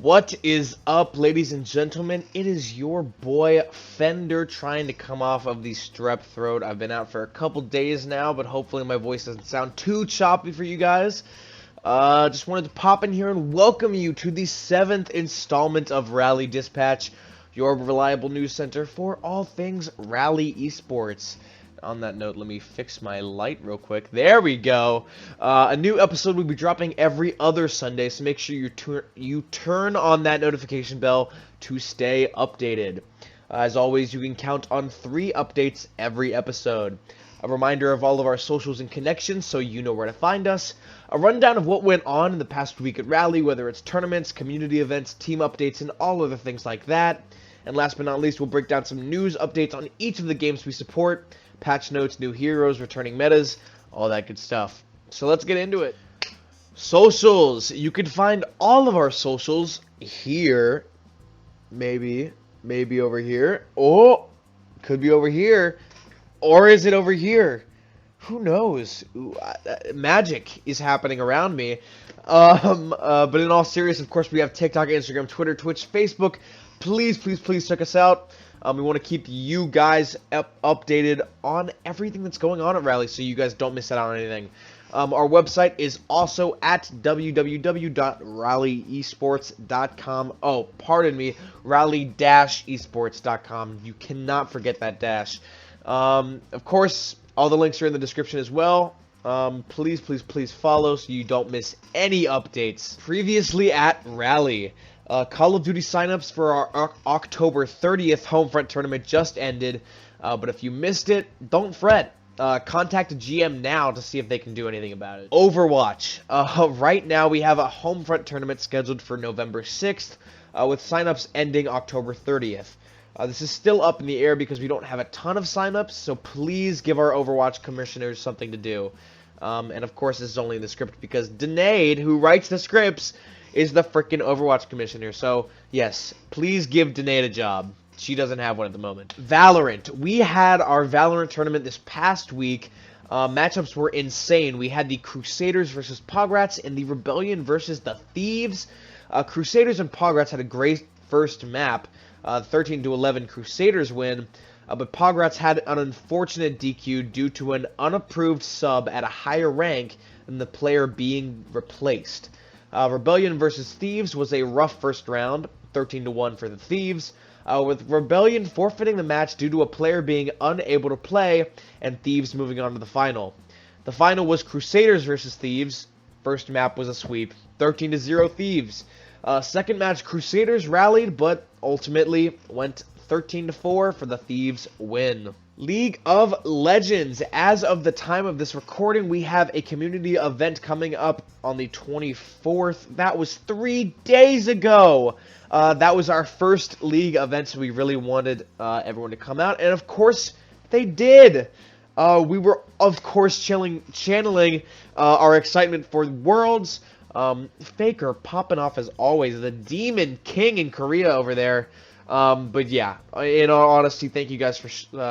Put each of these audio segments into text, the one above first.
What is up, ladies and gentlemen? It is your boy Fender trying to come off of the strep throat. I've been out for a couple days now, but hopefully my voice doesn't sound too choppy for you guys. Just wanted to pop in here and welcome you to the 7th installment of Rally Dispatch, your reliable news center for all things Rally Esports. On that note, let me fix my light real quick. There we go. A new episode will be dropping every other Sunday, so make sure you turn on that notification bell to stay updated. As always, you can count on 3 updates every episode. A reminder of all of our socials and connections so you know where to find us. A rundown of what went on in the past week at Rally, whether it's tournaments, community events, team updates, and all other things like that. And last but not least, we'll break down some news updates on each of the games we support. Patch notes, new heroes, returning metas, all that good stuff. So let's get into it. Socials. You can find all of our socials here. Maybe over here. Oh, could be over here. Or is it over here? Who knows? Ooh, magic is happening around me. But in all seriousness, of course, we have TikTok, Instagram, Twitter, Twitch, Facebook. Please check us out. We want to keep you guys updated on everything that's going on at Rally so you guys don't miss out on anything. Our website is also at www.RallyEsports.com. Oh, pardon me, Rally-esports.com. You cannot forget that dash. Of course, all the links are in the description as well. Please follow so you don't miss any updates. Previously at Rally. Call of Duty signups for our October 30th Homefront tournament just ended, but if you missed it, don't fret. Contact a GM now to see if they can do anything about it. Overwatch. Right now we have a Homefront tournament scheduled for November 6th, with signups ending October 30th. This is still up in the air because we don't have a ton of signups, so please give our Overwatch commissioners something to do. And of course this is only in the script because Denade, who writes the scripts, is the frickin' Overwatch commissioner. So, yes, please give Danae a job. She doesn't have one at the moment. Valorant. We had our Valorant tournament this past week. Matchups were insane. We had the Crusaders versus Pograts and the Rebellion versus the Thieves. Crusaders and Pograts had a great first map. 13-11 Crusaders win. But Pograts had an unfortunate DQ due to an unapproved sub at a higher rank than the player being replaced. Rebellion versus Thieves was a rough first round, 13-1 for the Thieves, with Rebellion forfeiting the match due to a player being unable to play, and Thieves moving on to the final. The final was Crusaders versus Thieves. First map was a sweep, 13-0 Thieves. Second match, Crusaders rallied, but ultimately went 13-4 for the Thieves win. League of Legends. As of the time of this recording, we have a community event coming up on the 24th. That was 3 days ago. That was our first league event, so we really wanted everyone to come out. And of course, they did. We were, of course, channeling our excitement for Worlds. Faker popping off as always. The Demon King in Korea over there. But yeah, in all honesty, thank you guys for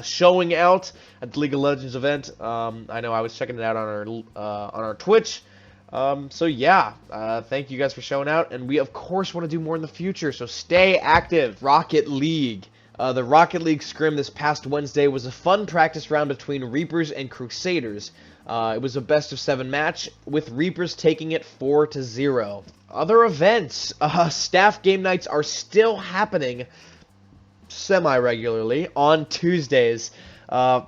showing out at the League of Legends event. I know I was checking it out on our Twitch. So yeah, thank you guys for showing out, and we of course want to do more in the future. So stay active. Rocket League. The Rocket League scrim this past Wednesday was a fun practice round between Reapers and Crusaders. It was a best-of-7 match, with Reapers taking it 4-0. Other events. Staff game nights are still happening semi-regularly on Tuesdays.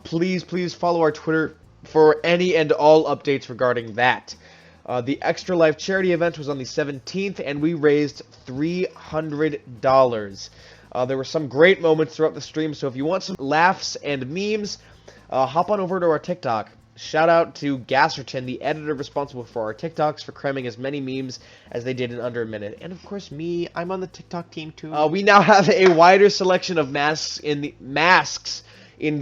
Please follow our Twitter for any and all updates regarding that. The Extra Life charity event was on the 17th, and we raised $300. There were some great moments throughout the stream, so if you want some laughs and memes, hop on over to our TikTok. Shout out to Gasserton, the editor responsible for our TikToks, for cramming as many memes as they did in under a minute. And of course me, I'm on the TikTok team too. We now have a wider selection of masks in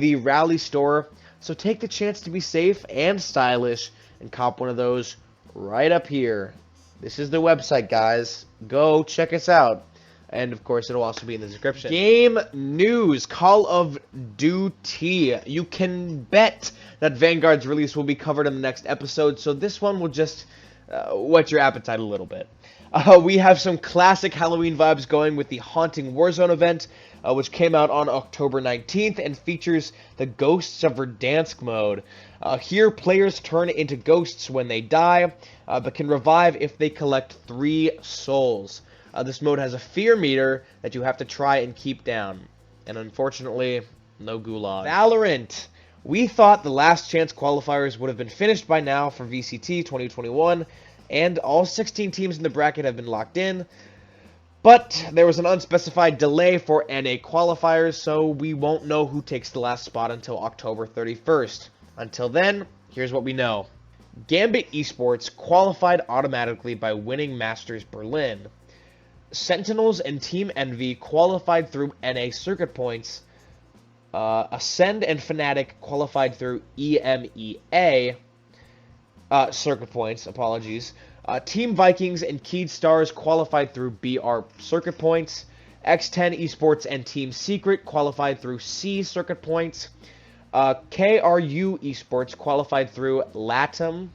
the Rally store, so take the chance to be safe and stylish and cop one of those right up here. This is the website, guys. Go check us out. And, of course, it'll also be in the description. Game news. Call of Duty. You can bet that Vanguard's release will be covered in the next episode, so this one will just whet your appetite a little bit. We have some classic Halloween vibes going with the Haunting Warzone event, which came out on October 19th and features the Ghosts of Verdansk mode. Here, players turn into ghosts when they die, but can revive if they collect 3 souls. This mode has a fear meter that you have to try and keep down. And unfortunately, no gulag. Valorant! We thought the last chance qualifiers would have been finished by now for VCT 2021, and all 16 teams in the bracket have been locked in, but there was an unspecified delay for NA qualifiers, so we won't know who takes the last spot until October 31st. Until then, here's what we know. Gambit eSports qualified automatically by winning Masters Berlin. Sentinels and Team Envy qualified through NA circuit points. Ascend and Fnatic qualified through EMEA circuit points, apologies. Team Vikings and Keyed Stars qualified through BR circuit points. X10 Esports and Team Secret qualified through C circuit points. KRU Esports qualified through LATAM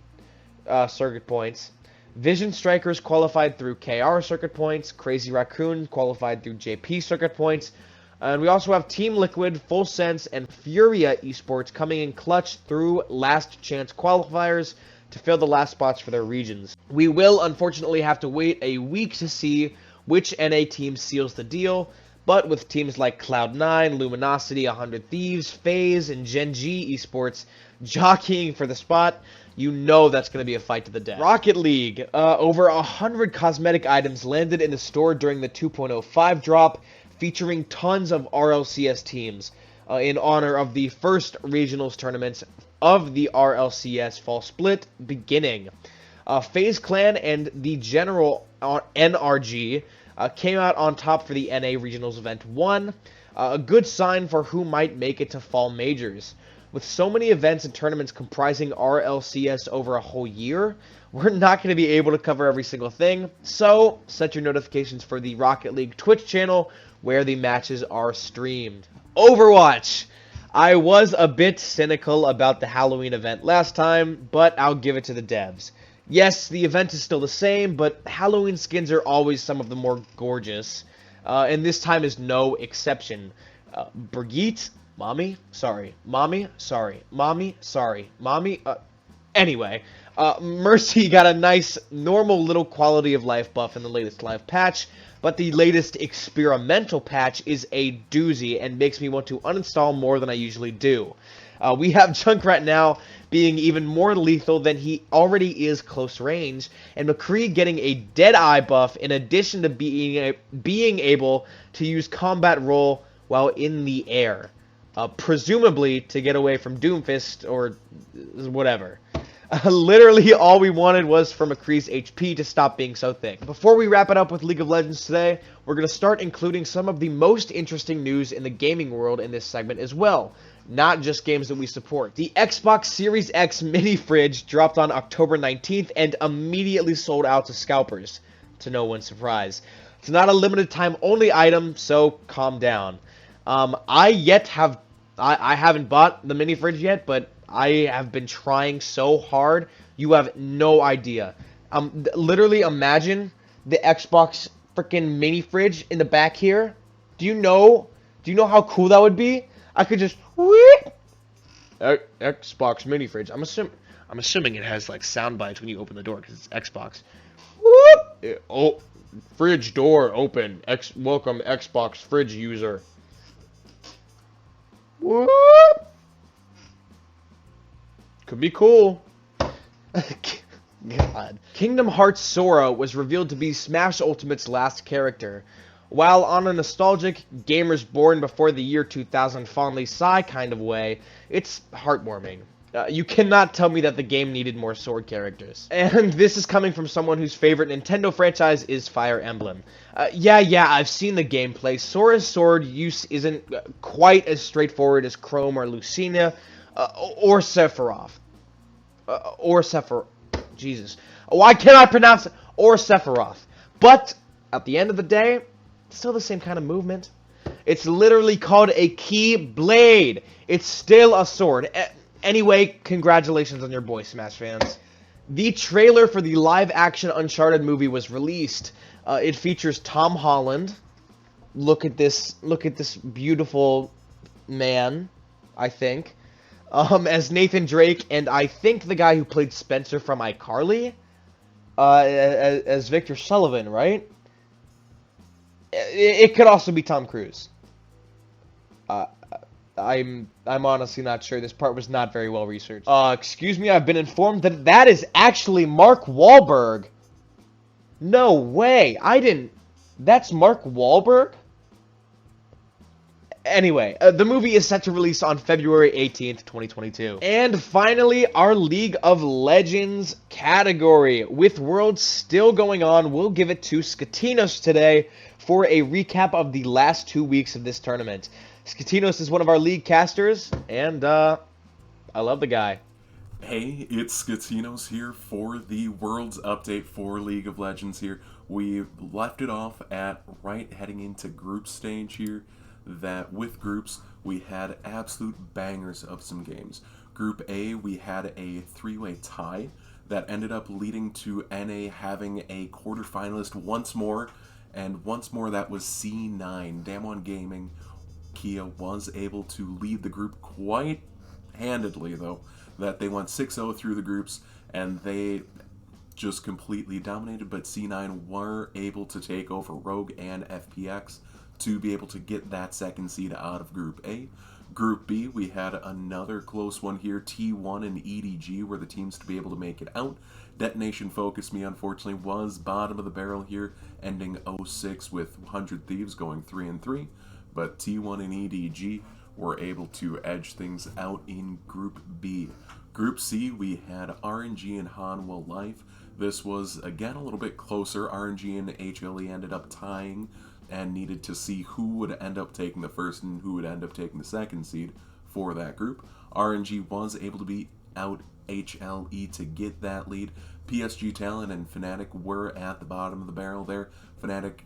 circuit points. Vision Strikers qualified through KR circuit points. Crazy Raccoon qualified through JP circuit points. And we also have Team Liquid, Full Sense, and Furia Esports coming in clutch through last chance qualifiers to fill the last spots for their regions. We will unfortunately have to wait a week to see which NA team seals the deal, but with teams like Cloud9, Luminosity, 100 Thieves, FaZe, and Gen G Esports jockeying for the spot, you know that's going to be a fight to the death. Rocket League. Over 100 cosmetic items landed in the store during the 2.05 drop, featuring tons of RLCS teams in honor of the first regionals tournaments of the RLCS fall split beginning. FaZe Clan and the general NRG came out on top for the NA Regionals Event 1, a good sign for who might make it to fall majors. With so many events and tournaments comprising RLCS over a whole year, we're not going to be able to cover every single thing, so set your notifications for the Rocket League Twitch channel where the matches are streamed. Overwatch! I was a bit cynical about the Halloween event last time, but I'll give it to the devs. Yes, the event is still the same, but Halloween skins are always some of the more gorgeous, and this time is no exception. Brigitte? Mommy? Sorry. Mommy? Sorry. Mommy? Sorry. Mommy? Anyway, Mercy got a nice, normal little quality of life buff in the latest live patch, but the latest experimental patch is a doozy and makes me want to uninstall more than I usually do. We have Junkrat now being even more lethal than he already is close range, and McCree getting a Deadeye buff in addition to being able to use combat roll while in the air. Presumably to get away from Doomfist or whatever. Literally all we wanted was for McCree's HP to stop being so thick. Before we wrap it up with League of Legends today, we're going to start including some of the most interesting news in the gaming world in this segment as well. Not just games that we support. The Xbox Series X mini fridge dropped on October 19th and immediately sold out to scalpers, to no one's surprise. It's not a limited time only item, so calm down. I haven't bought the mini fridge yet, but I have been trying so hard, you have no idea. Literally imagine the Xbox freaking mini fridge in the back here. Do you know how cool that would be? I could just whoop, Xbox mini fridge. I'm assuming it has like sound bites when you open the door because it's Xbox. Whoop! Oh, fridge door open. Welcome Xbox fridge user. Whoop! Could be cool. God. Kingdom Hearts Sora was revealed to be Smash Ultimate's last character. While on a nostalgic, gamers born before the year 2000 fondly sigh kind of way, it's heartwarming. You cannot tell me that the game needed more sword characters. And this is coming from someone whose favorite Nintendo franchise is Fire Emblem. Yeah, I've seen the gameplay. Sora's sword use isn't quite as straightforward as Chrome or Lucina, or Sephiroth. Jesus. Why can't I pronounce it? Or Sephiroth. But, at the end of the day, it's still the same kind of movement. It's literally called a key blade. It's still a sword. Anyway, congratulations on your boy, Smash fans. The trailer for the live-action Uncharted movie was released. It features Tom Holland. Look at this beautiful man, I think. As Nathan Drake, and I think the guy who played Spencer from iCarly, as Victor Sullivan, right? It could also be Tom Cruise. I'm honestly not sure. This part was not very well researched. Excuse me, I've been informed that that is actually Mark Wahlberg. No way. I didn't... That's Mark Wahlberg? Anyway, the movie is set to release on February 18th, 2022. And finally, our League of Legends category. With Worlds still going on, we'll give it to Skatinos today for a recap of the last 2 weeks of this tournament. Skatinos is one of our league casters, and I love the guy. Hey, it's Skatinos here for the Worlds update for League of Legends here. We left it off at right heading into group stage here, that with groups we had absolute bangers of some games. Group A, we had a three-way tie that ended up leading to NA having a quarterfinalist once more, and once more that was C9. Damwon Gaming, Kia was able to lead the group quite handedly though, that they went 6-0 through the groups and they just completely dominated, but C9 were able to take over Rogue and FPX to be able to get that second seed out of Group A. Group B, we had another close one here. T1 and EDG were the teams to be able to make it out. Detonation Focus Me, unfortunately, was bottom of the barrel here, ending 0-6 with 100 Thieves going 3-3. But T1 and EDG were able to edge things out in Group B. Group C, we had RNG and Hanwha Life. This was, again, a little bit closer. RNG and HLE ended up tying and needed to see who would end up taking the first and who would end up taking the second seed for that group. RNG was able to beat out HLE to get that lead. PSG Talent and Fnatic were at the bottom of the barrel there. Fnatic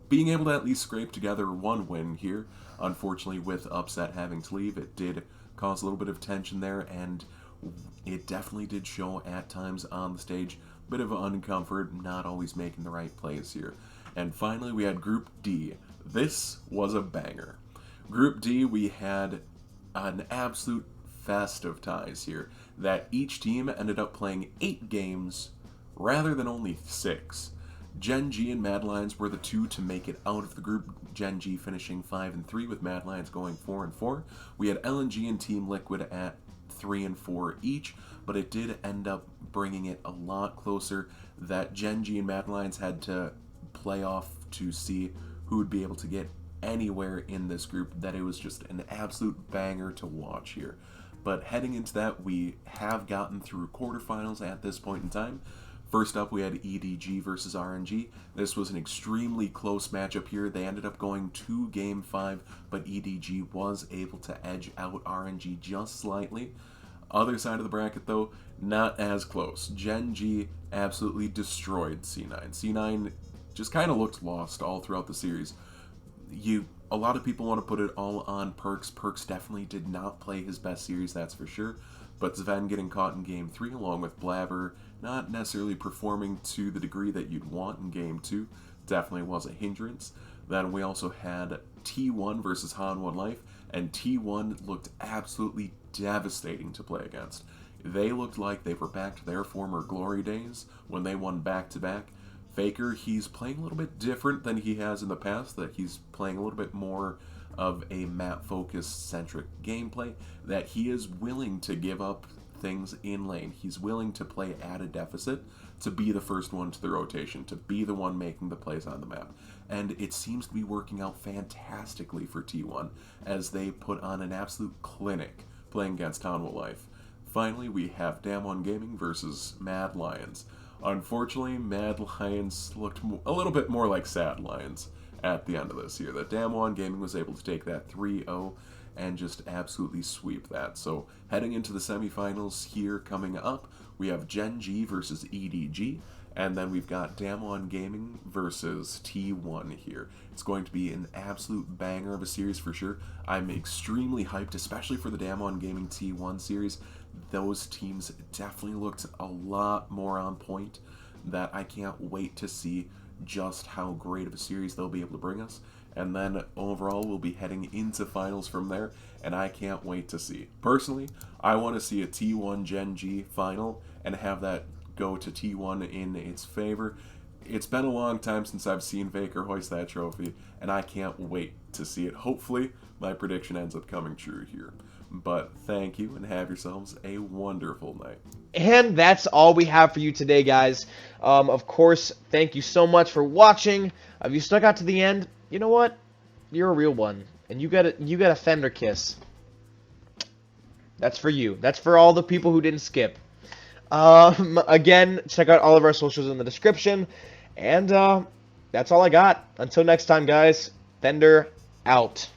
being able to at least scrape together one win here. Unfortunately, with Upset having to leave, it did cause a little bit of tension there, and it definitely did show at times on the stage. Bit of uncomfort, not always making the right plays here. And finally, we had Group D. This was a banger. Group D, we had an absolute fest of ties here, that each team ended up playing 8 games rather than only 6. Gen G and Mad Lions were the two to make it out of the group. Gen G finishing 5-3 with Mad Lions going 4-4. We had LNG and Team Liquid at 3-4 each, but it did end up bringing it a lot closer, that Gen G and Mad Lions had to play off to see who would be able to get anywhere in this group. That it was just an absolute banger to watch here. But heading into that, we have gotten through quarterfinals at this point in time. First up, we had EDG versus RNG. This was an extremely close matchup here. They ended up going to Game 5, but EDG was able to edge out RNG just slightly. Other side of the bracket, though, not as close. Gen G absolutely destroyed C9. C9 just kind of looked lost all throughout the series. A lot of people want to put it all on Perks. Perks definitely did not play his best series, that's for sure. But Sven getting caught in Game 3 along with Blabber not necessarily performing to the degree that you'd want in Game 2 definitely was a hindrance. Then we also had T1 versus Hanwha Life, and T1 looked absolutely devastating to play against. They looked like they were back to their former glory days when they won back-to-back. Faker, he's playing a little bit different than he has in the past, that he's playing a little bit more of a map-focused centric gameplay, that he is willing to give up things in lane. He's willing to play at a deficit to be the first one to the rotation, to be the one making the plays on the map. And it seems to be working out fantastically for T1 as they put on an absolute clinic playing against Hanwha Life. Finally, we have Damwon Gaming versus Mad Lions. Unfortunately, Mad Lions looked a little bit more like Sad Lions at the end of this year. That Damwon Gaming was able to take that 3-0 and just absolutely sweep that. So heading into the semifinals here coming up, we have Gen G versus EDG, And then we've got Damwon Gaming versus T1 here. It's going to be an absolute banger of a series for sure. I'm extremely hyped, especially for the Damwon Gaming T1 series. Those teams definitely looked a lot more on point, that I can't wait to see just how great of a series they'll be able to bring us. And then overall, we'll be heading into finals from there, and I can't wait to see. Personally, I want to see a T1 Gen G final and have that go to T1 in its favor. It's been a long time since I've seen Faker hoist that trophy, and I can't wait to see it. Hopefully, my prediction ends up coming true here. But thank you, and have yourselves a wonderful night. And that's all we have for you today, guys. Of course, thank you so much for watching. If you stuck out to the end, you know what? You're a real one, and you got a Fender kiss. That's for you. That's for all the people who didn't skip. Again, check out all of our socials in the description, and that's all I got. Until next time, guys. Fender out.